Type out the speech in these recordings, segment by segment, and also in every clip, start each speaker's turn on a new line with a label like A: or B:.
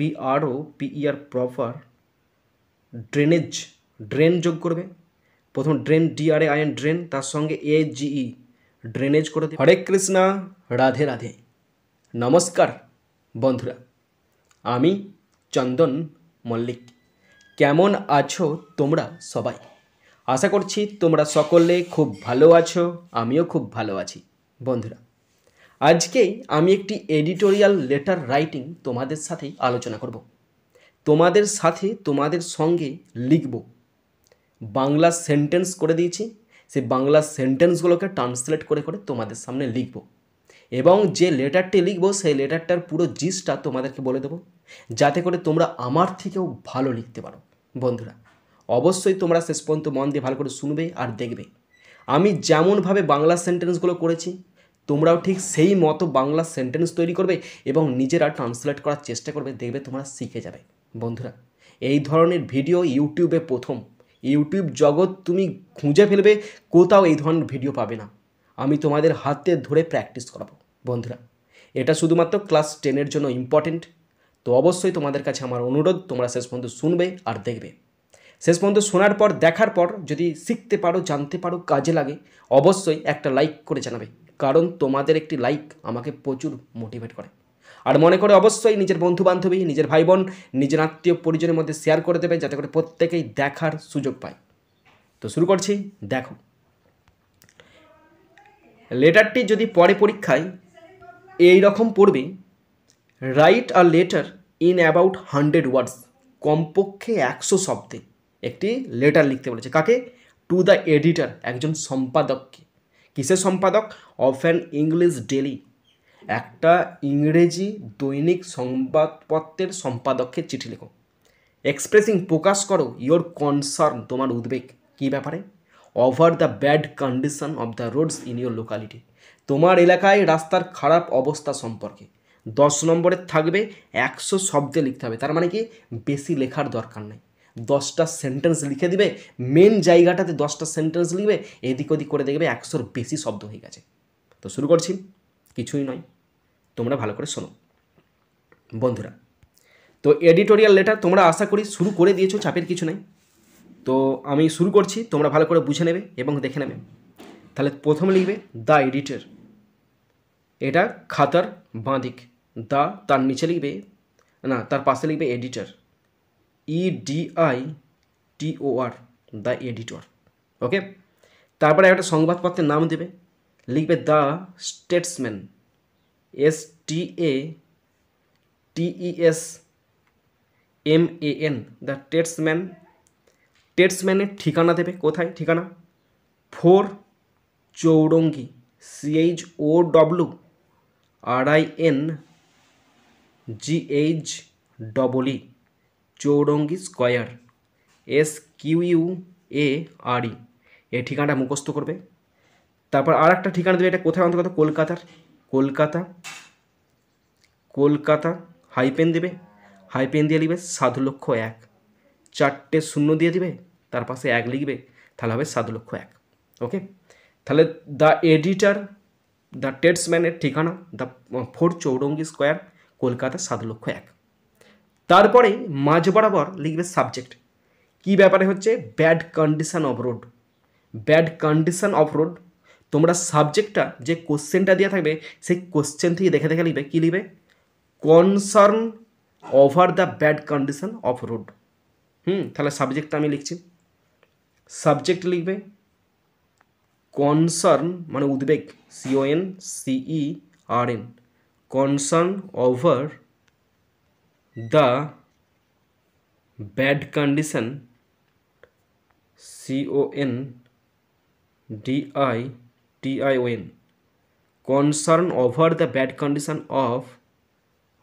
A: PROPER proper drainage, drain যোগ করবে। প্রথম ড্রেন DRAIN ড্রেন, তার সঙ্গে AGE ড্রেনেজ করে দেবে। হরে কৃষ্ণা, রাধে রাধে, নমস্কার বন্ধুরা, আমি চন্দন মল্লিক। কেমন আছো তোমরা সবাই? আশা করছি তোমরা সকলে খুব ভালো আছো, আমিও খুব ভালো আছি। বন্ধুরা, আজকেই আমি একটি এডিটোরিয়াল লেটার রাইটিং তোমাদের সাথে আলোচনা করব। তোমাদের সাথে তোমাদের সঙ্গে লিখব। বাংলা সেন্টেন্স করে দিয়েছি, সেই বাংলা সেন্টেন্সগুলোকে ট্রান্সলেট করে করে তোমাদের সামনে লিখব এবং যে লেটারটি লিখব সেই লেটারটার পুরো জিস্টটা তোমাদেরকে বলে দেবো, যাতে করে তোমরা আমার থেকেও ভালো লিখতে পারো। বন্ধুরা, অবশ্যই তোমরা শেষ পর্যন্ত মন দিয়ে ভালো করে শুনবে আর দেখবে। আমি যেমনভাবে বাংলা সেন্টেন্সগুলো করেছি, তোমরাও ঠিক সেই মতো বাংলা সেন্টেন্স তৈরি করবে এবং নিজেরা ট্রান্সলেট করার চেষ্টা করবে, দেখবে তোমরা শিখে যাবে। বন্ধুরা, এই ধরনের ভিডিও ইউটিউবে প্রথম। ইউটিউব জগৎ তুমি খুঁজে ফেলবে, কোথাও এই ধরনের ভিডিও পাবে না। আমি তোমাদের হাতে ধরে প্র্যাকটিস করাবো। বন্ধুরা, এটা শুধুমাত্র ক্লাস 10-এর জন্য ইম্পর্টেন্ট। তো অবশ্যই তোমাদের কাছে আমার অনুরোধ, তোমরা শেষ পর্যন্ত শুনবে আর দেখবে। শেষ পর্যন্ত শোনার পর, দেখার পর যদি শিখতে পারো, জানতে পারো, কাজে লাগে, অবশ্যই একটা লাইক করে জানাবে, কারণ তোমাদের একটি লাইক আমাকে প্রচুর মোটিভেট করে। আর মনে করে অবশ্যই নিজের বন্ধু বান্ধবী, নিজের ভাই বোন, নিজের আত্মীয় পরিজনের মধ্যে শেয়ার করে দেবে, যাতে করে প্রত্যেকেই দেখার সুযোগ পায়। তো শুরু করছি, দেখো। লেটারটি যদি পরে পরীক্ষায় এই রকম পড়বে, write a letter in about 100 ওয়ার্ডস, কমপক্ষে 100 শব্দে একটি লেটার লিখতে বলেছে। কাকে? টু দ্য এডিটর, একজন সম্পাদককে। কিসের সম্পাদক? অফ অ্যান ইংলিশ ডেলি, একটা ইংরেজি দৈনিক সংবাদপত্রের সম্পাদককে চিঠি লেখো। এক্সপ্রেসিং, প্রকাশ করো, ইয়োর কনসার্ন, তোমার উদ্বেগ। কী ব্যাপারে? Over the bad condition of the roads in your locality, তোমার এলাকায় রাস্তার খারাপ অবস্থা সম্পর্কে। 10 নম্বরের থাকবে, 100 শব্দে লিখতে হবে। তার মানে কি, বেশি লেখার দরকার নেই, 10টা সেন্টেন্স লিখে দিবে। মেন জায়গাটাতে 10টা সেন্টেন্স লিখবে, এদিক ওদিক করে দেখবে 100-র বেশি শব্দ হয়ে গেছে। তো শুরু করছি, কিছুই নয়, তোমরা ভালো করে শোনো। বন্ধুরা, তো এডিটোরিয়াল লেটার তোমরা আশা করি শুরু করে দিয়েছো, চাপের কিছু নেই। তো আমি শুরু করছি, তোমরা ভালো করে বুঝে নেবে এবং দেখে নেবে। তাহলে প্রথমে লিখবে দ্য এডিটর, এটা খাতার বাঁ দিক। দ্য, তার নিচে লিখবে না, তার পাশে লিখবে editor, EDITOR, the editor. Okay, তারপরে একটা সংবাদপত্রের নাম দেবে, লিখবে the Statesman, STATESMAN, the Statesman. স্টেটসম্যানের ঠিকানা দেবে, কোথায় ঠিকানা? 4 Chowringhee, CHOWRINGHEE, Chowringhee square, SQUARE, এই ঠিকানাটা মুখস্থ করবে। তারপর আর একটা ঠিকানা দেবে, এটা কোথায় অন্তর্গত? কলকাতার। কলকাতা হাইপেন দেবে, হাইপেন দিয়ে লিখবে 7,01,000, 4টে শূন্য দিয়ে দিবে, তার পাশে 1 লিখবে, তাহলে হবে 7,01,000। ওকে, তাহলে দ্য এডিটর, দ্য স্টেটসম্যানের ঠিকানা দ্য 4 চৌরঙ্গি স্কোয়ার, কলকাতা 7,01,000। তারপরে মাঝ বরাবর লিখবে সাবজেক্ট। কি ব্যাপারে হচ্ছে? Bad condition of road. Bad condition of road, তোমরা সাবজেক্টটা যে কোশ্চেনটা দেওয়া থাকবে, সেই কোশ্চেন থেকে দেখে দেখে লিখবে। কী লিখবে? Concern over the bad condition of road. তাহলে সাবজেক্টটা আমি লিখছি। সাবজেক্ট লিখবে কনসার্ন, মানে উদ্বেগ, CONCERN, concern over the bad condition, CONDITION, concern over the bad condition of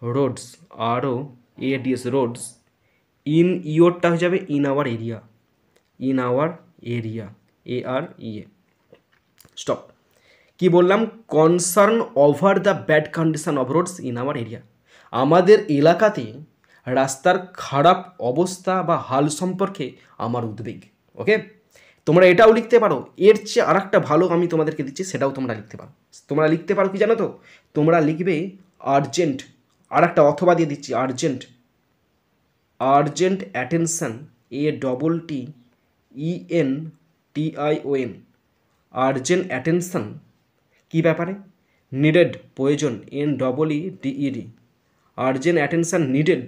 A: roads, ROADS, roads in ইয়োরটা হয়ে যাবে in our area, AREA। Stop. কি বললাম? Concern over the bad condition of roads in our area, আমাদের এলাকাতে রাস্তার খারাপ অবস্থা বা হাল সম্পর্কে আমার উদ্বেগ। ওকে, তোমরা এটাও লিখতে পারো। এর চেয়ে আর একটা ভালো আমি তোমাদেরকে দিচ্ছি, সেটাও তোমরা লিখতে পারো। তোমরা লিখতে পারো কি জানো তো? তোমরা লিখবে আর্জেন্ট, আর একটা অথবা দিয়ে দিচ্ছি, urgent urgent attention, ATTENTION, urgent attention কী ব্যাপারে? নিডেড প্রয়োজন, NEEDED, urgent attention needed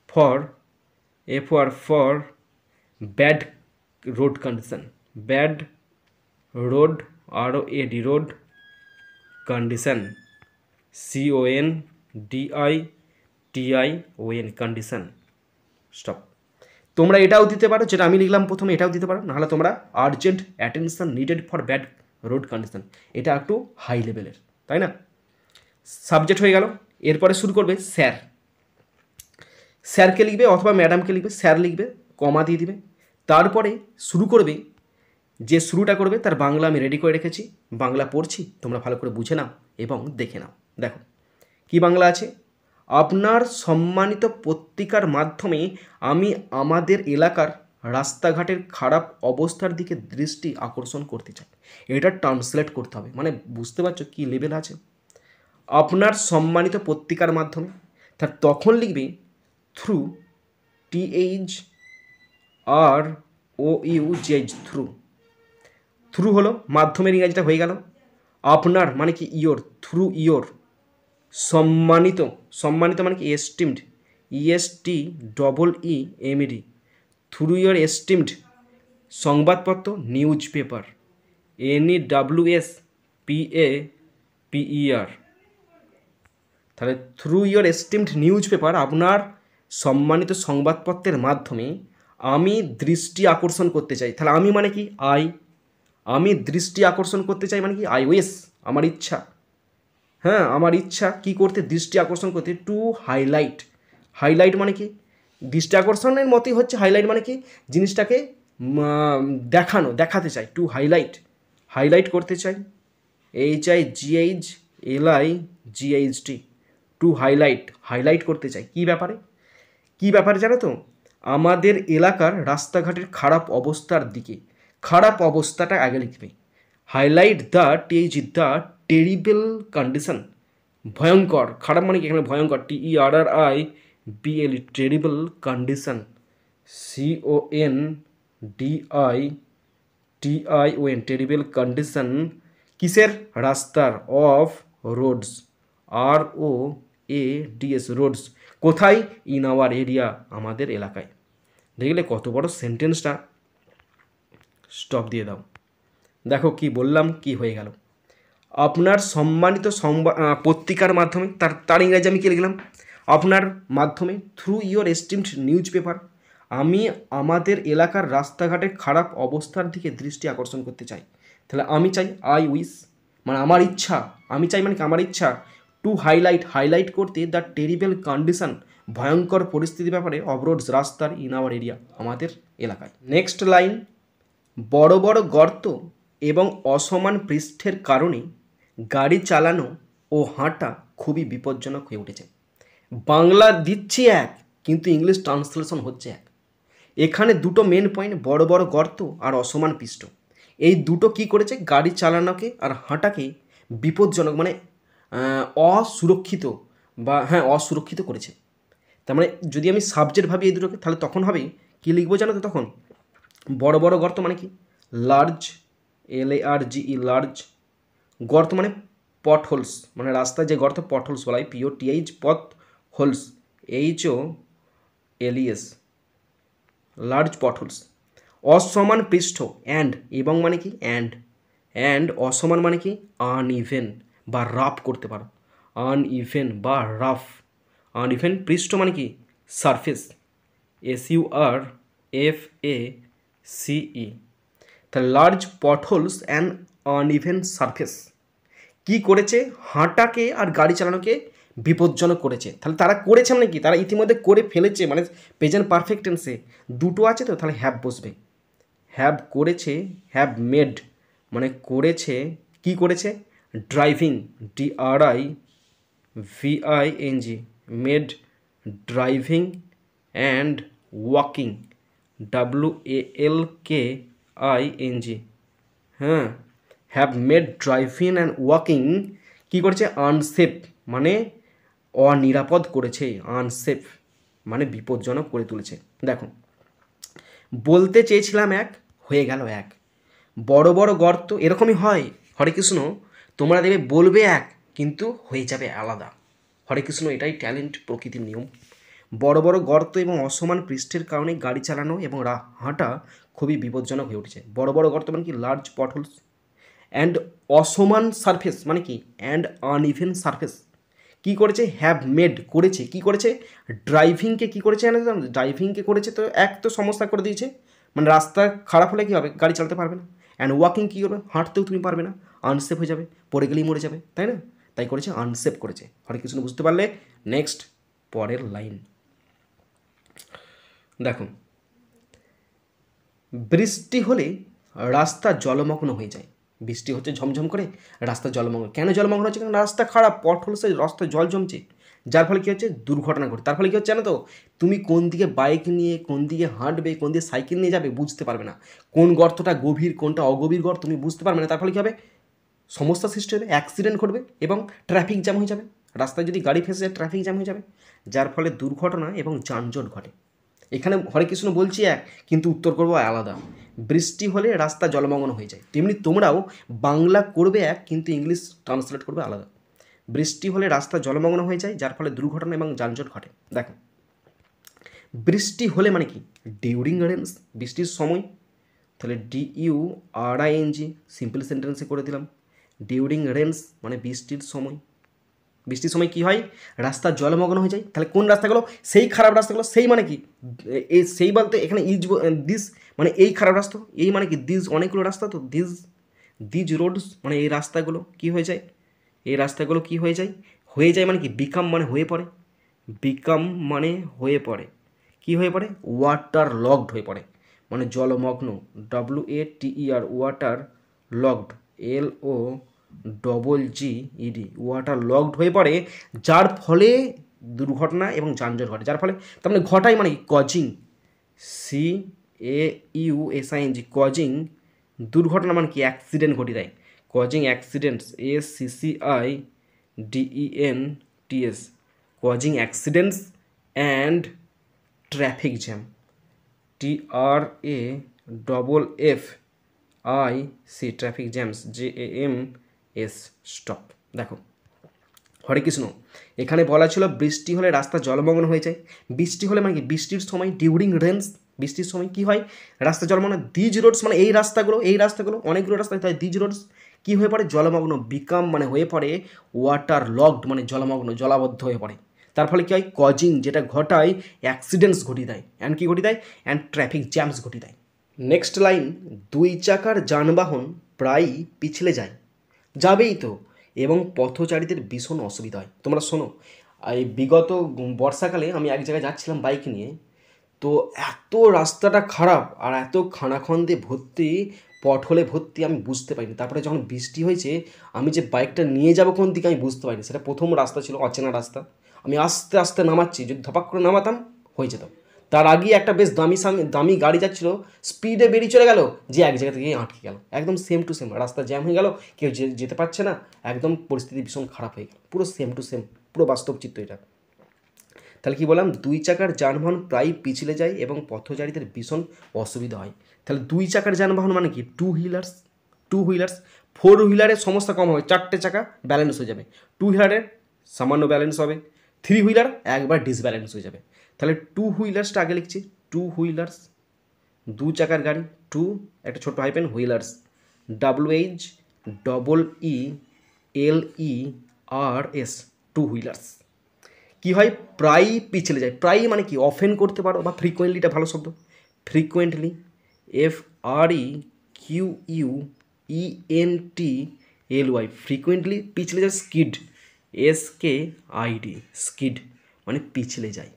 A: for for bad road condition, bad road ROAD road condition, CONDITION condition. Stop. তোমরা এটাও দিতে পারো, যেটা আমি লিখলাম প্রথমে এটাও দিতে পারো, নাহলে তোমরা urgent attention needed for bad road condition, এটা একটু হাই লেভেলের, তাই না? সাবজেক্ট হয়ে গেল। এরপরে শুরু করবে স্যার। স্যারকে লিখবে অথবা ম্যাডামকে লিখবে, স্যার লিখবে, কমা দিয়ে দিবে। তারপরে শুরু করবে, যে শুরুটা করবে তার বাংলা আমি রেডি করে রেখেছি, বাংলা পড়ছি, তোমরা ভালো করে বুঝে নাও এবং দেখে নাও। দেখো কি বাংলা আছে। আপনার সম্মানিত পত্রিকার মাধ্যমে আমি আমাদের এলাকার রাস্তাঘাটের খারাপ অবস্থার দিকে দৃষ্টি আকর্ষণ করতে চাই। এটা ট্রান্সলেট করতে হবে, মানে বুঝতে পারছো কি লেভেল আছে। আপনার সম্মানিত পত্রিকার মাধ্যমে, তার তখন লিখবে থ্রু, THROUGH, থ্রু। থ্রু হলো মাধ্যমের ইংরাজিটা হয়ে গেল। আপনার মানে কি ইয়োর, থ্রু ইয়োর। সম্মানিত, সম্মানিত মানে কি esteemed, ESTEEMED, through your esteemed সংবাদপত্র, নিউজ পেপার, NEWSPAPER। তাহলে through your esteemed news paper, আপনার সম্মানিত সংবাদপত্রের মাধ্যমে আমি দৃষ্টি আকর্ষণ করতে চাই। তাহলে আমি মানে কি আমি দৃষ্টি আকর্ষণ করতে চাই মানে কি I wish, আমার ইচ্ছা। হ্যাঁ, আমার ইচ্ছা কি করতে, দৃষ্টি আকর্ষণ করতে। টু হাইলাইট, হাইলাইট মানে কি দৃষ্টি আকর্ষণের মতোই হচ্ছে। হাইলাইট মানে কি জিনিসটাকে দেখানো, দেখাতে চাই। টু হাইলাইট, হাইলাইট করতে চাই, HIGHLIGHT, টু হাইলাইট, হাইলাইট করতে চাই। কি ব্যাপারে, কি ব্যাপারে জানো তো? আমাদের এলাকার রাস্তাঘাটের খারাপ অবস্থার দিকে। খারাপ অবস্থাটা আগে লিখবে। হাইলাইট দ্য টেরিবল কন্ডিশন, ভয়ঙ্কর। খারাপ মানে কি এখানে ভয়ঙ্কর, TERRIBL, terrible condition, CONDITION, terrible condition কিসের? রাস্তার। Of roads, ROADS, roads. কোথায়? ইন আওয়ার এরিয়া, আমাদের এলাকায়। দেখলে কত বড় সেন্টেন্সটা। স্টপ দিয়ে দাও। দেখো কি বললাম, কি হয়ে গেল। আপনার সম্মানিত পত্রিকার মাধ্যমে, তার ইংরাজি আমি কি লিখলাম? আপনার মাধ্যমে, through your esteemed news paper, আমি আমাদের এলাকার রাস্তাঘাটের খারাপ অবস্থার দিকে দৃষ্টি আকর্ষণ করতে চাই। তাহলে আমি চাই, I wish, মানে আমার ইচ্ছা। আমি চাই মানে কি আমার ইচ্ছা। টু হাইলাইট, হাইলাইট করতে দ্য টেরিবল কন্ডিশন, ভয়ঙ্কর পরিস্থিতির ব্যাপারে, অবরোধ রাস্তার, ইন আওয়ার এরিয়া, আমাদের এলাকায়। নেক্সট লাইন, বড় বড় গর্ত এবং অসমান পৃষ্ঠের কারণে গাড়ি চালানো ও হাঁটা খুবই বিপজ্জনক হয়ে উঠেছে। বাংলা দিচ্ছি এক, কিন্তু ইংলিশ ট্রান্সলেশন হচ্ছে এক। এখানে দুটো মেন পয়েন্ট, বড় বড় গর্ত আর অসমান পৃষ্ঠ। এই দুটো কি করেছে? গাড়ি চালানোকে আর হাঁটাকে বিপজ্জনক, মানে অসুরক্ষিত, বা হ্যাঁ অসুরক্ষিত করেছে। তার মানে যদি আমি সাবজেক্ট ভাবি এই দুটোকে, তাহলে তখন হবে কি লিখবো জানো তো? তখন বড় বড় গর্ত মানে কি? Large, LARGE, large. গর্ত মানে পট হোলস, মানে রাস্তায় যে গর্ত, পট হোলস বলা হয়, POTH, পথ হোলস, HOLES, লার্জ পট হোলস। অসমান পৃষ্ঠ, অ্যান্ড, এবং মানে কি অ্যান্ড অসমান মানে কি আনইভেন বা রাফ করতে পারো, আনইভেন বা রাফ। আনইভেন পৃষ্ঠ মানে কি সারফেস, SURFACE। তাহলে লার্জ পটহোলস অ্যান্ড আনইভেন সারফেস কি করেছে? হাঁটাকে আর গাড়ি চালানোকে বিপজ্জনক করেছে। তাহলে তারা করেছে মানে কি? তারা ইতিমধ্যে করে ফেলেছে, মানে প্রেজেন্ট পারফেক্ট টেন্সে দুটো আছে তো, তাহলে হ্যাভ বসবে। হ্যাভ করেছে, হ্যাভ মেড মানে করেছে, কি করেছে? Driving, DRIVING, made driving, and walking, WALKING। হ্যাঁ, have made driving and walking কী করেছে? আনসেফ মানে অনিরাপদ করেছে, আনসেফ মানে বিপজ্জনক করে তুলেছে। দেখো, বলতে চেয়েছিলাম এক, হয়ে গেল এক। বড় বড় গর্ত, এরকমই হয় হরে কৃষ্ণ, তোমরা দেবে বলবে এক কিন্তু হয়ে যাবে আলাদা। হরে কৃষ্ণ, এটাই ট্যালেন্ট, প্রকৃতির নিয়ম। বড় বড় গর্ত এবং অসমান পৃষ্ঠের কারণে গাড়ি চালানো এবং হাঁটা খুবই বিপজ্জনক হয়ে উঠেছে। বড় বড় গর্ত মানে কি, লার্জ পটহোলস। অ্যান্ড অসমান সারফেস মানে কি, অ্যান্ড আনইভেন সারফেস কী করেছে, হ্যাভ মেড করেছে, কি করেছে, ড্রাইভিংকে কী করেছে জানো, ড্রাইভিংকে করেছে তো এক তো সমস্যা করে দিয়েছে, মানে রাস্তা খারাপ হলে কী হবে, গাড়ি চালাতে পারবে না। অ্যান্ড ওয়াকিং কী করবে, হাঁটতেও তুমি পারবে না, আনসেফ হয়ে যাবে, পড়ে গেলেই মরে যাবে, তাই না? তাই করেছে আনসেফ করেছে। হরে কৃষ্ণ, বুঝতে পারলে? নেক্সট পরের লাইন দেখো, বৃষ্টি হলে রাস্তা জলমগ্ন হয়ে যায়। বৃষ্টি হচ্ছে ঝমঝম করে, রাস্তা জলমগ্ন। কেন জলমগ্ন হচ্ছে? কারণ রাস্তা খারাপ, পথহোলসে রাস্তায় জল জমছে, যার ফলে কী হচ্ছে, দুর্ঘটনা ঘটে। তার ফলে কী হচ্ছে জানো তো, তুমি কোন দিকে বাইক নিয়ে, কোন দিকে হাঁটবে, কোন দিকে সাইকেল নিয়ে যাবে বুঝতে পারবে না, কোন গর্তটা গভীর কোনটা অগভীর গর্ত তুমি বুঝতে পারবে না। তার ফলে কী হবে, সমস্যা সৃষ্টি হবে, অ্যাক্সিডেন্ট ঘটবে এবং ট্রাফিক জ্যাম হয়ে যাবে। রাস্তায় যদি গাড়ি ফেঁসে যায়, ট্রাফিক জ্যাম হয়ে যাবে, যার ফলে দুর্ঘটনা এবং যানজট ঘটে। এখানে হরে কৃষ্ণ বলছি এক, কিন্তু উত্তর করবো আলাদা। বৃষ্টি হলে রাস্তা জলমগ্ন হয়ে যায়, তেমনি তোমরাও বাংলা করবে এক, কিন্তু ইংলিশ ট্রান্সলেট করবে আলাদা। বৃষ্টি হলে রাস্তা জলমগ্ন হয়ে যায়, যার ফলে দুর্ঘটনা এবং যানজট ঘটে। দেখো, বৃষ্টি হলে মানে কি, ডিউরিং রেন্স, বৃষ্টির সময়, তাহলে DURING সিম্পল সেন্টেন্সে করে দিলাম। ডিউরিং রেন্স মানে বৃষ্টির সময়। বৃষ্টির সময় কী হয়, রাস্তা জলমগ্ন হয়ে যায়। তাহলে কোন রাস্তাগুলো, সেই খারাপ রাস্তাগুলো, সেই মানে কি, এই সেই বলতে এখানে দিস মানে এই খারাপ রাস্তা, এই মানে কি দিস অনেকগুলো রাস্তা, তো দিজ রোডস মানে এই রাস্তাগুলো কী হয়ে যায়, এই রাস্তাগুলো কী হয়ে যায়, হয়ে যায় মানে কি, বিকাম মানে হয়ে পড়ে, বিকাম মানে হয়ে পড়ে, কী হয়ে পড়ে, ওয়াটার লগড হয়ে পড়ে, মানে জলমগ্ন, WATER water logged, LOGGED water logged হয়ে পড়ে, যার ফলে দুর্ঘটনা এবং যানজট ঘটে। যার ফলে তার মানে ঘটাই মানে কি, কজিং, CAUSING কজিং, দুর্ঘটনা মানে কি, অ্যাক্সিডেন্ট ঘটি দেয়, causing accidents, ACCIDENTS causing accidents and traffic jam, TRAFFIC traffic jams, JAMS stop. দেখো হরে কৃষ্ণ, এখানে বলা ছিল বৃষ্টি হলে রাস্তা জলমগ্ন হয়ে যায়। বৃষ্টি হলে মানে কি, বৃষ্টির সময়, ডিউরিং রেন্স, বৃষ্টির সময় কী হয়, রাস্তা জলমগ্ন। দিজ রোডস মানে এই রাস্তাগুলো অনেকগুলো রাস্তা, তাই দিজ রোডস কী হয়ে পড়ে, জলমগ্ন, বিকাম মানে হয়ে পড়ে, ওয়াটার লগড মানে জলমগ্ন, জলাবদ্ধ হয়ে পড়ে। তার ফলে কী হয়, কজিং যেটা ঘটায়, অ্যাক্সিডেন্টস ঘটিয়ে দেয়, অ্যান্ড কী ঘটিয়ে দেয়, অ্যান্ড ট্রাফিক জ্যামস ঘটিয়ে দেয়। নেক্সট লাইন, দুই চাকার যানবাহন প্রায়ই পিছলে যায়, যাবেই তো, এবং পথচারীদের ভীষণ অসুবিধা হয়। তোমরা শোনো, এই বিগত বর্ষাকালে আমি এক জায়গায় যাচ্ছিলাম বাইক নিয়ে, তো এত রাস্তাটা খারাপ আর এত খানাখন্দে ভর্তি, পটহোলে ভর্তি, আমি বুঝতে পারিনি। তারপরে যখন বৃষ্টি হয়েছে, আমি যে বাইকটা নিয়ে যাব কোন দিকে আমি বুঝতে পারিনি। সেটা প্রথম রাস্তা ছিল, অচেনা রাস্তা, আমি আস্তে আস্তে নামাচ্ছি, যদি ধপাক করে নামাতাম হয়ে যেত। তার আগে একটা বেশ দামি গাড়ি যাচ্ছিলো, স্পিডে বেরিয়ে চলে গেল, যে এক জায়গা থেকে আটকে গেল, একদম সেম টু সেম, রাস্তা জ্যাম হয়ে গেল, কেউ যেতে পারছে না, একদম পরিস্থিতি ভীষণ খারাপ হয়ে গেল, পুরো সেম টু সেম, পুরো বাস্তব চিত্র এটা। তাহলে কি বললাম, দুই চাকার যানবাহন প্রায় পিছলে যায় এবং পথচারীদের ভীষণ অসুবিধা হয়। তাহলে দুই চাকার যানবাহন মানে কি, টু হুইলার্স। ফোর হুইলারের সমস্যা কম হবে, চারটে চাকা ব্যালেন্স হয়ে যাবে, টু হুইলারের সামান্য ব্যালেন্স হবে, থ্রি হুইলার একবার ডিসব্যালেন্স হয়ে যাবে। তাহলে টু হুইলার্সটা আগে লিখছি, টু হুইলার্স, দু চাকার গাড়ি, টু একটা ছোট্ট hyphen, wheelers, WHEELERS, two wheelers. কী হয়, প্রায়ই পিছলে যায়, প্রায়ই মানে কি, অফেন করতে পারো, বা ফ্রিকোয়েন্টলিটা ভালো শব্দ, ফ্রিকোয়েন্টলি, FREQUENTLY, ফ্রিকোয়েন্টলি পিছলে যায়, স্কিড, SKID, স্কিড মানে পিছলে যায়।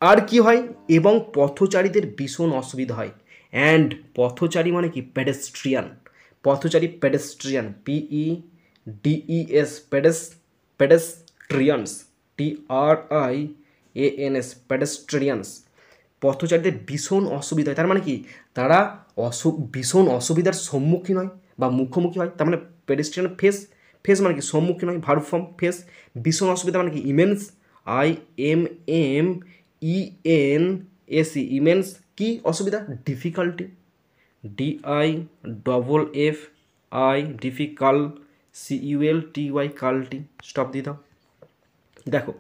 A: আর কি হয়, এবং পথচারীদের ভীষণ অসুবিধা হয়, অ্যান্ড পথচারী মানে কি, পেডেস্ট্রিয়ান, পথচারী পেডেস্ট্রিয়ান, PEDES, পেডেস্ট্রিয়ানস, TRIANS, পেডেস্ট্রিয়ানস, পথচারীদের ভীষণ অসুবিধা হয়। তার মানে কি, তারা ভীষণ অসুবিধার সম্মুখীন হয় বা মুখোমুখি হয়। তার মানে পেডেস্ট্রিয়ান, ফেস মানে কি সম্মুখীন হয়, ভার্ব ফর্ম ফেস, ভীষণ অসুবিধা মানে কি, ইমেন্স, IMENS, ENSE ইমেন্স কি অসুবিধা, ডিফিকাল্টি, DIFFI ডিফিকাল্ট, CULTY কাল্টি, স্টপ দিয়ে দাও। দেখো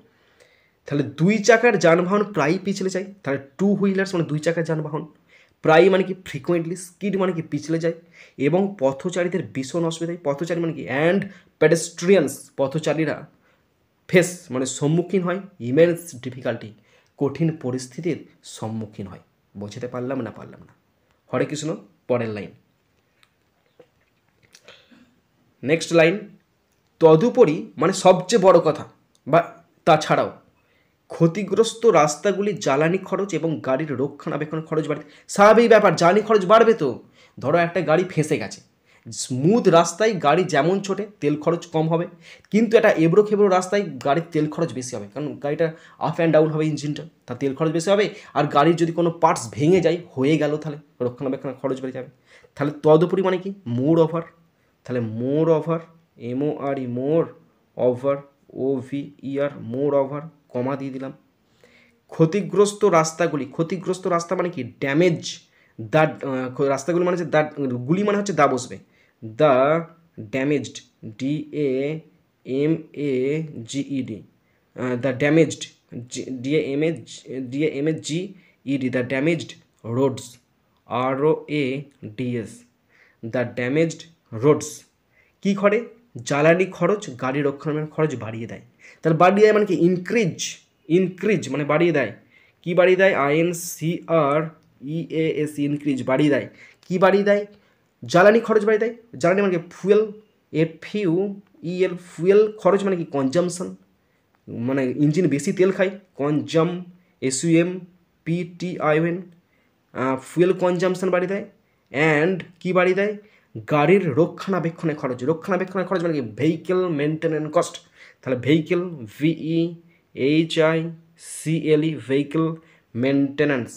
A: তাহলে দুই চাকার যানবাহন প্রায়ই পিছলে যায়, তাহলে টু হুইলার্স মানে দুই চাকার যানবাহন, প্রায়ই মানে কি ফ্রিকোয়েন্টলি, স্কিড মানে কি পিছলে যায়, এবং পথচারীদের ভীষণ অসুবিধায়, পথচারী মানে কি অ্যান্ড পেডেস্ট্রিয়ানস পথচারীরা ফেস মানে সম্মুখীন হয় ইমেন্স ডিফিকাল্টি কঠিন পরিস্থিতির সম্মুখীন হয়। বোঝাতে পারলাম না পারলাম না। হরে কৃষ্ণ। পরের লাইন, নেক্সট লাইন, তদুপরি মানে সবচেয়ে বড় কথা বা তাছাড়াও ক্ষতিগ্রস্ত রাস্তাগুলি জ্বালানি খরচ এবং গাড়ির রক্ষণাবেক্ষণ খরচ বাড়বে। স্বাভাবিক ব্যাপার, জ্বালানি খরচ বাড়বে তো। ধরো একটা গাড়ি ফেঁসে গেছে, স্মুথ রাস্তায় গাড়ি যেমন ছোটে তেল খরচ কম হবে, কিন্তু একটা এবড়ো খেবড়ো রাস্তায় গাড়ির তেল খরচ বেশি হবে, কারণ গাড়িটা আপ অ্যান্ড ডাউন হবে ইঞ্জিনটা, তার তেল খরচ বেশি হবে। আর গাড়ির যদি কোনো পার্টস ভেঙে যায় হয়ে গেল, তাহলে রক্ষণাবেক্ষণের খরচ বেড়ে যাবে। তাহলে তদুপরি মানে কি মোর ওভার, তাহলে moreover, MORE moreover, OVER moreover, comma দিয়ে দিলাম। ক্ষতিগ্রস্ত রাস্তাগুলি, ক্ষতিগ্রস্ত রাস্তা মানে কি ড্যামেজ, দ্য রাস্তাগুলি মানে হচ্ছে দ্য, গুলি মানে হচ্ছে দা বসবে, the damaged, DAMAGED, the damaged, DAMAGED, the damaged roads, ROADS, the damaged roads কী করে, জ্বালানি খরচ গাড়ি রক্ষণাবেক্ষণ খরচ বাড়িয়ে দেয়। তাহলে বাড়িয়ে দেয় মানে কি ইনক্রিজ, ইনক্রিজ মানে বাড়িয়ে দেয়, কি বাড়িয়ে দেয়, INCREAS ইনক্রিজ বাড়িয়ে দেয়, কি বাড়িয়ে দেয়, জ্বালানি খরচ বাড়িয়ে দেয়। জ্বালানি মানে কি ফুয়েল, FUEL ফুয়েল খরচ মানে কি কনজামশন, মানে ইঞ্জিন বেশি তেল খায়, কনজাম SUMPTION ফুয়েল কনজামশন বাড়িয়ে দেয়। অ্যান্ড কি বাড়িয়ে দেয়, গাড়ির রক্ষণাবেক্ষণের খরচ, রক্ষণাবেক্ষণের খরচ মানে কি ভেহিকেল মেনটেন্যান্স কস্ট, তাহলে vehicle VEHICLE vehicle maintenance,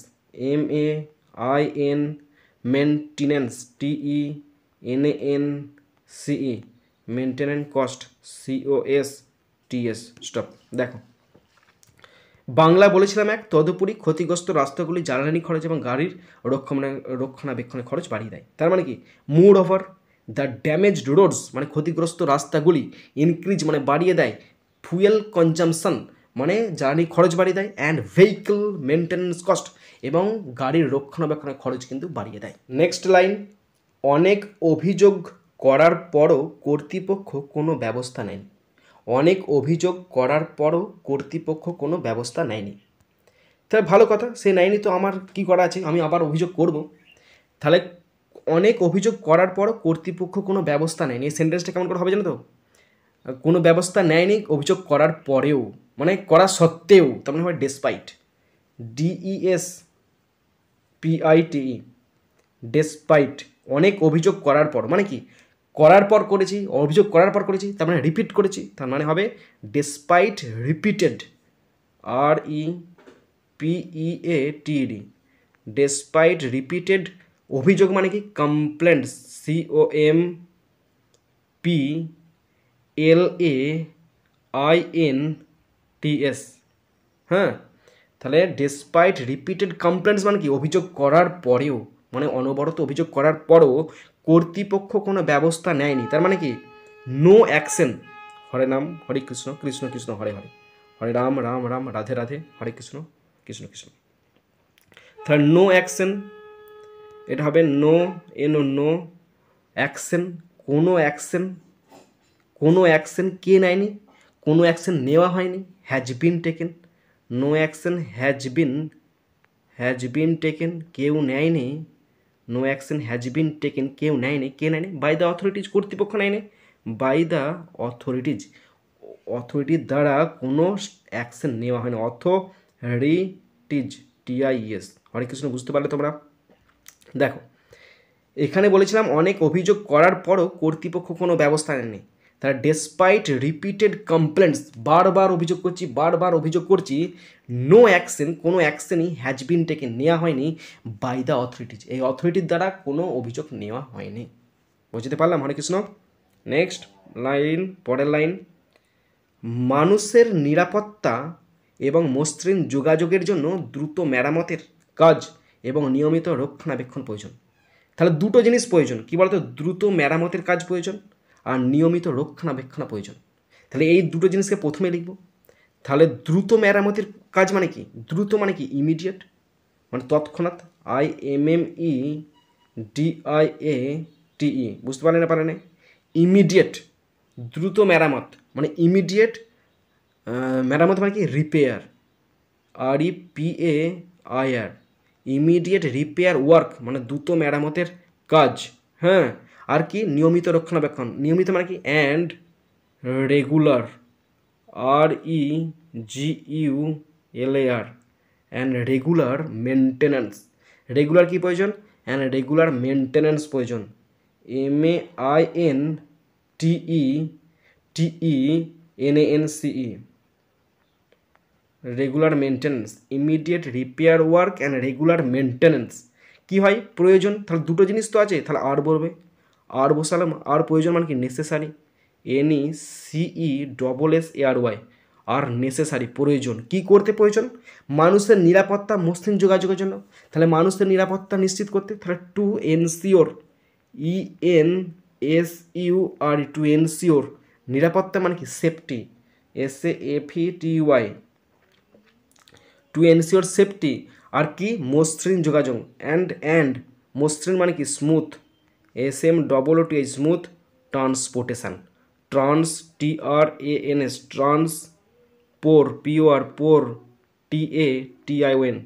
A: MAIN maintenance, TENANCE maintenance cost, COSTS, stop. দেখো বাংলা বলেছিলাম এক, তদুপরি ক্ষতিগ্রস্ত রাস্তাগুলি জ্বালানি খরচ এবং গাড়ির রক্ষণাবেক্ষণের খরচ বাড়িয়ে দেয়। তার মানে কি moreover, the damaged roads মানে ক্ষতিগ্রস্ত রাস্তাগুলি, ইনক্রিজ মানে বাড়িয়ে দেয়, ফুয়েল কনজামশন মানে জ্বালানি খরচ বাড়িয়ে দেয়, অ্যান্ড ভেহিকেল মেনটেন্যান্স কস্ট এবং গাড়ির রক্ষণাবেক্ষণের খরচ কিন্তু বাড়িয়ে দেয়। নেক্সট লাইন, অনেক অভিযোগ করার পরও কর্তৃপক্ষ কোনো ব্যবস্থা নেয়নি। অনেক অভিযোগ করার পরও কর্তৃপক্ষ কোনো ব্যবস্থা নেয়নি। তাহলে ভালো কথা, সে নেয়নি তো আমার কি করা আছে, আমি আবার অভিযোগ করব। তাহলে অনেক অভিযোগ করার পরও কর্তৃপক্ষ কোনো ব্যবস্থা নেয়নি, এই সেন্টেন্সটা কেমন করে হবে জানো তো, কোনো ব্যবস্থা নেয়নি অভিযোগ করার পরেও মানে করা সত্ত্বেও, তার মানে হয় ডেসপাইট, DESPITE, ডেসপাইট। অনেক অভিযোগ করার পর মানে কি করার পর করেছি, অভিযোগ করার পর করেছি, তার মানে রিপিট করেছি, তার মানে হবে despite repeated, REPEATED, despite repeated. অভিযোগ মানে কি কমপ্লেন্টস, COMPLAINTS, হ্যাঁ। তাহলে ডেসপাইট রিপিটেড কমপ্লেন্টস মানে কি অভিযোগ করার পরেও, মানে অনবরত অভিযোগ করার পরও কর্তৃপক্ষ কোনো ব্যবস্থা নেয়নি, তার মানে কি নো অ্যাকশন। হরে নাম হরে কৃষ্ণ, কৃষ্ণ কৃষ্ণ হরে হরে, হরে রাম রাম রাম রাধে রাধে, হরে কৃষ্ণ কৃষ্ণ কৃষ্ণ। তাহলে নো অ্যাকশন, এটা হবে নো নো অ্যাকশন, কোনো অ্যাকশন, কোনো অ্যাকশন কে নেয়নি, কোনো অ্যাকশন নেওয়া হয়নি, has been taken, no action has been taken, কেউ নেয়নি, no action has been taken কেউ নেয়নি, কে নেয়নি, বাই দ্য অথরিটিজ কর্তৃপক্ষ নেয়নি, বাই দ্য অথরিটিজ অথরিটির দ্বারা কোনো অ্যাকশন নেওয়া হয়নি, অথরিটিজ TIES। হরে কৃষ্ণ, বুঝতে পারলে তোমরা? দেখো এখানে বলেছিলাম অনেক অভিযোগ করার পরও কর্তৃপক্ষ কোনো ব্যবস্থা নেয়নি, তারা ডেসপাইট রিপিটেড কমপ্লেন্টস বারবার অভিযোগ করছি, বারবার অভিযোগ করছি, নো অ্যাকশন কোনো অ্যাকশনই হ্যাজ বিন টেকেন নেওয়া হয়নি, বাই দ্য অথরিটিজ এই অথরিটির দ্বারা কোনো অভিযোগ নেওয়া হয়নি। বুঝতে পারলাম? হরে কৃষ্ণ। নেক্সট লাইন, পরের লাইন, মানুষের নিরাপত্তা এবং মসৃণ যোগাযোগের জন্য দ্রুত মেরামতের কাজ এবং নিয়মিত রক্ষণাবেক্ষণ প্রয়োজন। তাহলে দুটো জিনিস প্রয়োজন, কী বলতো? দ্রুত মেরামতের কাজ প্রয়োজন আর নিয়মিত রক্ষণাবেক্ষণ প্রয়োজন। তাহলে এই দুটো জিনিসকে প্রথমে লিখব। তাহলে দ্রুত মেরামতের কাজ মানে কি? দ্রুত মানে কি? ইমিডিয়েট, মানে তৎক্ষণাৎ। IMMEDIATE, বুঝতে পারলে না? পারে না? ইমিডিয়েট, দ্রুত মেরামত মানে ইমিডিয়েট। মেরামত মানে কি? Repair, REPAIR, immediate repair work মানে দ্রুত মেরামতের কাজ। হ্যাঁ, আর কি? নিয়মিত রক্ষণাবেক্ষণ। নিয়মিত মানে কি? And regular, REGULAR, and regular maintenance. Regular কি প্রয়োজন? অ্যান্ড রেগুলার মেনটেন্যান্স প্রয়োজন। MAINTENANCE, regular maintenance, immediate repair work and regular maintenance. কী হয়? প্রয়োজন। তাহলে দুটো জিনিস তো আছে, তাহলে আর বলবে। আর বসালাম। আর প্রয়োজন মানে কি? নেসেসারি, NECESSARY, আর নেসেসারি প্রয়োজন। কি করতে প্রয়োজন? মানুষের নিরাপত্তা, মসৃণ যোগাযোগের জন্য। তাহলে মানুষের নিরাপত্তা নিশ্চিত করতে, তাহলে to ensure, ENSUR, to ensure. নিরাপত্তা মানে কি? Safety, SAFETY, to ensure safety. আর কি? মসৃণ যোগাযোগ। অ্যান্ড মসৃণ মানে কি? Smooth, SMOOTH, smooth transportation. TRANS, ট্রান্সপোর, POR, TATION,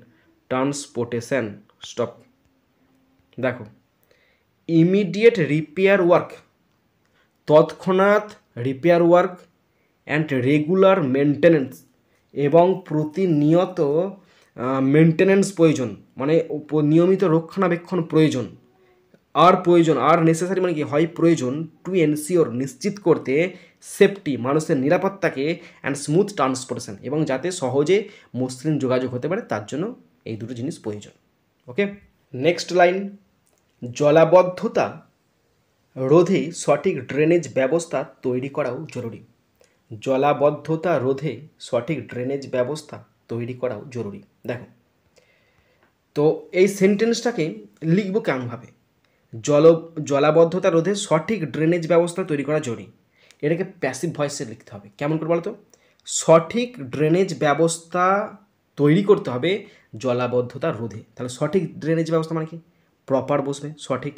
A: ট্রান্সপোর্টেশন। স্টপ। দেখো, ইমিডিয়েট রিপেয়ার ওয়ার্ক, তৎক্ষণাৎ repair work, and regular maintenance, এবং প্রতিনিয়ত মেনটেন্যান্স প্রয়োজন, মানে নিয়মিত রক্ষণাবেক্ষণ প্রয়োজন। আর প্রয়োজন, আর নেসেসারি মানে কি? হয় প্রয়োজন, টু এনসিওর, নিশ্চিত করতে, সেফটি, মানুষের নিরাপত্তাকে, অ্যান্ড স্মুথ ট্রান্সপোর্টেশন, এবং যাতে সহজে মসৃণ যোগাযোগ হতে পারে তার জন্য এই দুটো জিনিস প্রয়োজন। ওকে, নেক্সট লাইন, জলাবদ্ধতা রোধে সঠিক ড্রেনেজ ব্যবস্থা তৈরি করাও জরুরি। জলাবদ্ধতা রোধে সঠিক ড্রেনেজ ব্যবস্থা তৈরি করাও জরুরি। দেখো, তো এই সেন্টেন্সটাকে লিখব কেমনভাবে? জলাবদ্ধতা রোধে সঠিক ড্রেনেজ ব্যবস্থা তৈরি করা জরুরি। এটাকে প্যাসিভ ভয়েসে লিখতে হবে। কেমন করে বলো তো? সঠিক ড্রেনেজ ব্যবস্থা তৈরি করতে হবে জলাবদ্ধতা রোধে। তাহলে সঠিক ড্রেনেজ ব্যবস্থা মানে কি? প্রপার বসবে, সঠিক,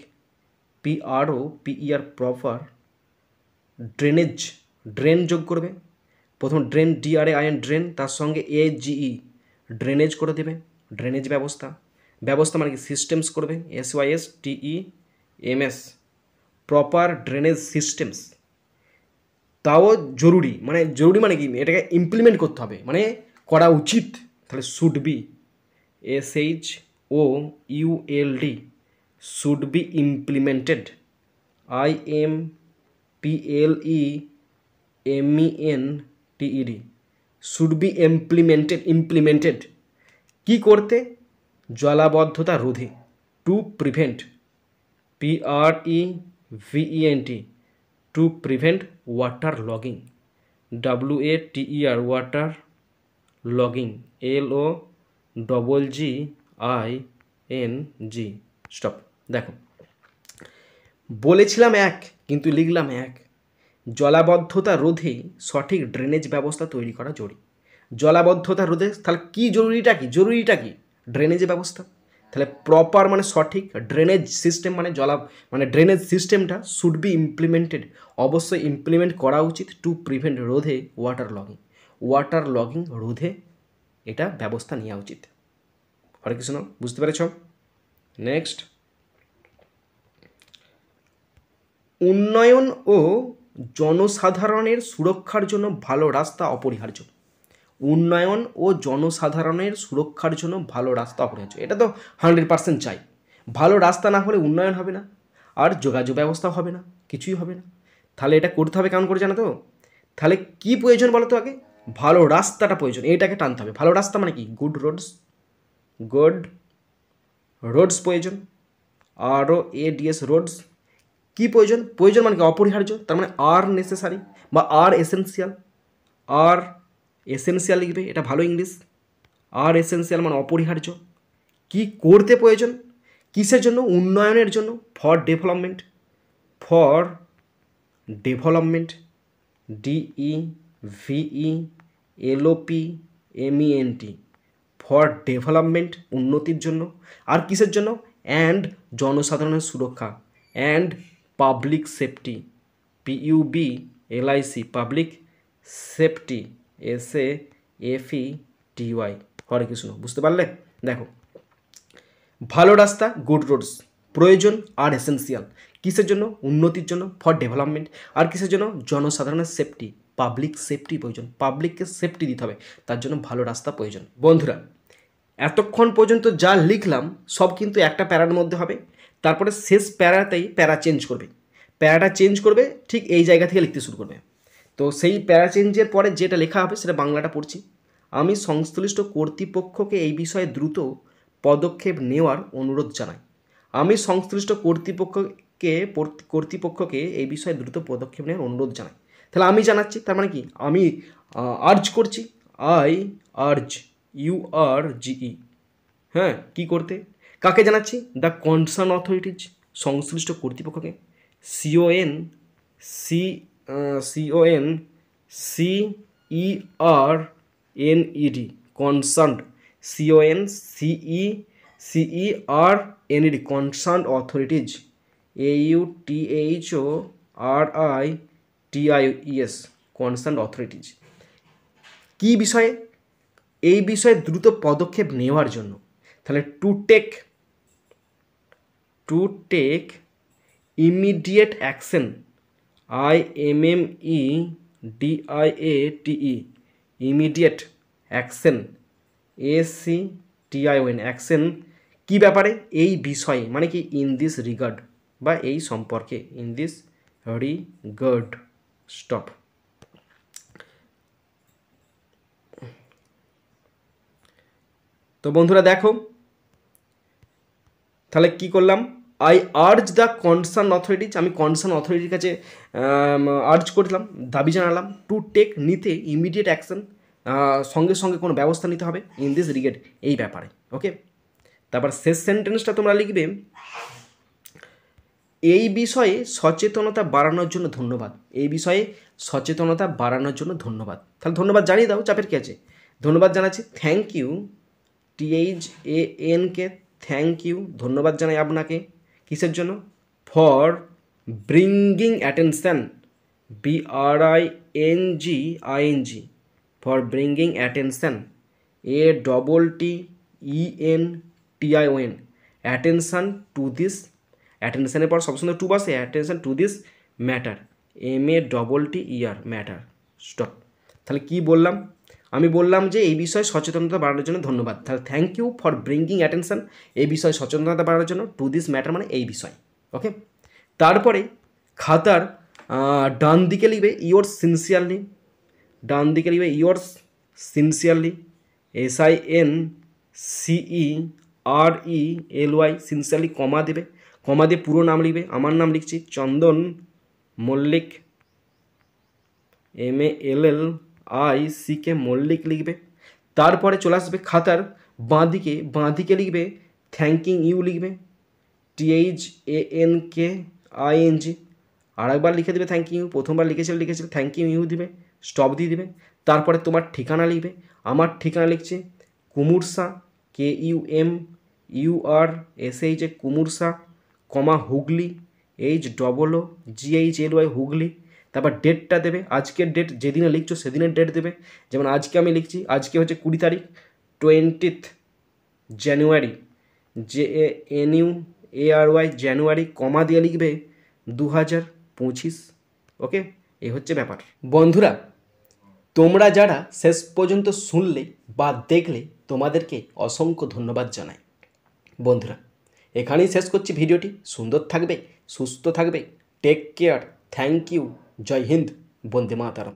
A: PROPER, প্রপার। ড্রেনেজ, ড্রেন যোগ করবে। প্রথম ড্রেন, DRAIN, ড্রেন, তার সঙ্গে AGE, ড্রেনেজ করে দেবে, ড্রেনেজ ব্যবস্থা। ব্যবস্থা মানে কি? সিস্টেমস করবে, SYSTEMS, প্রপার ড্রেনেজ সিস্টেমস। তাও জরুরি, মানে জরুরি মানে কি? এটাকে ইমপ্লিমেন্ট করতে হবে, মানে করা উচিত। তাহলে should be, SHOULD, should be implemented, IMPLEMENTED, should be implemented. কী করতে? জলাবদ্ধতা রোধে, to prevent, PREVENT, to prevent water logging, WATER, water logging, LOGGING। Stop. দেখো, বলেছিলাম এক কিন্তু লিখলাম এক। জলাবদ্ধতা রোধে সঠিক ড্রেনেজ ব্যবস্থা তৈরি করা জরুরি। জলাবদ্ধতা রোধে তাহলে কি জরুরিটা কি? জরুরিটা কি? ড্রেনেজ ব্যবস্থা। তাহলে প্রপার মানে সঠিক, ড্রেনেজ সিস্টেম মানে ড্রেনেজ সিস্টেমটা শুড বি ইমপ্লিমেন্টেড, অবশ্যই ইমপ্লিমেন্ট করা উচিত, টু প্রিভেন্ট, রোধে, ওয়াটার লগিং, ওয়াটার লগিং রোধে এটা ব্যবস্থা নেওয়া উচিত। হরে কৃষ্ণ, বুঝতে পেরেছ? নেক্সট, উন্নয়ন ও জনসাধারণের সুরক্ষার জন্য ভালো রাস্তা অপরিহার্য। উন্নয়ন ও জনসাধারণের সুরক্ষার জন্য ভালো রাস্তা অপরিহার্য। এটা তো 100% চাই। ভালো রাস্তা না হলে উন্নয়ন হবে না, আর যোগাযোগ ব্যবস্থাও হবে না, কিছুই হবে না। তাহলে এটা করতে হবে কেমন করে জানো তো? তাহলে কি প্রয়োজন বলো তো? আগে ভালো রাস্তাটা প্রয়োজন, এইটাকে টানতে হবে। ভালো রাস্তা মানে কি? গুড রোডস প্রয়োজন, ROADS, রোডস। কি প্রয়োজন? প্রয়োজন মানে কি? অপরিহার্য, তার মানে আর নেসেসারি বা আর এসেন্সিয়াল, আর এসেনশিয়াল লিখবে, এটা ভালো ইংলিশ। আর এসেনশিয়াল মানে অপরিহার্য। কি করতে প্রয়োজন, কিসের জন্য, উন্নয়নের জন্য, for development, for development, DEVELOPMENT, for development, উন্নতির জন্য। আর কিসের জন্য, অ্যান্ড জনসাধারণের সুরক্ষা, and public safety, PUBLIC, public safety, SAFETY। হরে কৃষ্ণ, বুঝতে পারলে? দেখো, ভালো রাস্তা, গুড রোডস, প্রয়োজন আর এসেনশিয়াল, কিসের জন্য, উন্নতির জন্য, ফর ডেভেলপমেন্ট। আর কিসের জন্য, জনসাধারণের সেফটি, পাবলিক সেফটি প্রয়োজন, পাবলিককে সেফটি দিতে হবে, তার জন্য ভালো রাস্তা প্রয়োজন। বন্ধুরা, এতক্ষণ পর্যন্ত যা লিখলাম সব কিন্তু একটা প্যারার মধ্যে হবে, তারপরে শেষ প্যারাতেই প্যারা চেঞ্জ করবে, প্যারাটা চেঞ্জ করবে, ঠিক এই জায়গা থেকে লিখতে শুরু করবে। তো সেই প্যারা চেঞ্জের পরে যেটা লেখা হবে সেটা বাংলাটা পড়ছি। আমি সংশ্লিষ্ট কর্তৃপক্ষকে এই বিষয়ে দ্রুত পদক্ষেপ নেওয়ার অনুরোধ জানাই। আমি সংশ্লিষ্ট কর্তৃপক্ষকে এই বিষয়ে দ্রুত পদক্ষেপ নেওয়ার অনুরোধ জানাই। তাহলে আমি জানাচ্ছি, তার মানে কি, আমি আর্জ করছি, IURGE। হ্যাঁ, কি করতে, কাকে জানাচ্ছি, দ্য কনসার্ন অথরিটিজ, সংশ্লিষ্ট কর্তৃপক্ষকে, CONCERNED, concerned, CONCERNED, concern authorities, AUTHORITIES, concern authorities. কী বিষয়ে, এই বিষয়ে দ্রুত পদক্ষেপ নেওয়ার জন্য। তাহলে to take immediate action, IMMEDIATE, immediate action, ACTION, action, কী ব্যাপারে, এই বিষয়ে, মানে কি, ইন দিস রিগার্ড, বা এই সম্পর্কে, ইন দিস রিগার্ড, স্টপ। তো বন্ধুরা দেখো, তাহলে কি করলাম, I urge the concern authorities, আমি কনসার্ন অথরিটির কাছে আর্জ করলাম, দাবি জানালাম, টু টেক, নিতে, ইমিডিয়েট অ্যাকশন, সঙ্গে সঙ্গে কোনো ব্যবস্থা নিতে হবে, ইন দিস রিগার্ড, এই ব্যাপারে। ওকে, তারপর শেষ সেন্টেন্সটা তোমরা লিখবে, এই বিষয়ে সচেতনতা বাড়ানোর জন্য ধন্যবাদ, এই বিষয়ে সচেতনতা বাড়ানোর জন্য ধন্যবাদ। তাহলে ধন্যবাদ জানিয়ে দাও, চাপের কি আছে, ধন্যবাদ জানাচ্ছি, thank you, THANK, thank you, ধন্যবাদ জানাই আপনাকে, কিসের জন্য, for bringing attention, BRINGING, for bringing attention, ATTENTION, attention to this, অ্যাটেনশনের পর সবসময় টু বসে, attention to this matter, MATTER, matter, stop. তাহলে কি বললাম, আমি বললাম যে এই বিষয়ে সচেতনতা বাড়ানোর জন্য ধন্যবাদ। তাহলে thank you for bringing attention, এই বিষয়ে সচেতনতা বাড়ানোর জন্য, টু দিস ম্যাটার মানে এই বিষয়। ওকে, তারপরে খাতার ডান দিকে লিখবে ইয়োর্স সিনসিয়ারলি, ডান দিকে লিখবে ইয়োর্স সিনসিয়ারলি, SINCERELY, সিনসিয়ারলি, কমা দেবে, কমা দিয়ে পুরো নাম লিখবে, আমার নাম লিখছি চন্দন মল্লিক, MALLIC, মল্লিক লিখবে। তারপরে চলে আসবে খাতার বাঁ দিকে লিখবে থ্যাঙ্কিং ইউ লিখবে, THANKING, আর একবার লিখে দেবে থ্যাঙ্কিং ইউ, প্রথমবার লিখেছিল থ্যাঙ্কিং ইউ দিবে, স্টপ দিয়ে দিবে। তারপরে তোমার ঠিকানা লিখবে, আমার ঠিকানা লিখছে কুমুরসা, KUMURSA, কুমুরসা, কমা হুগলি, HOOGLY, হুগলি। তারপর ডেটটা দেবে, আজকের ডেট, যেদিনে লিখছো সেদিনের ডেট দেবে। যেমন আজকে আমি লিখছি, আজকে হচ্ছে 20 তারিখ, 20th জানুয়ারি, JANUARY, জানুয়ারি, কমা দিয়ে লিখবে 2025। ওকে, এই হচ্ছে ব্যাপার। বন্ধুরা, তোমরা যারা শেষ পর্যন্ত শুনলে বা দেখলে তোমাদেরকে অসংখ্য ধন্যবাদ জানাই। বন্ধুরা, এখানেই শেষ করছি ভিডিওটি। সুন্দর থাকবে, সুস্থ থাকবে, টেক কেয়ার, থ্যাংক ইউ, জয় হিন্দ, বন্দে মাতরম।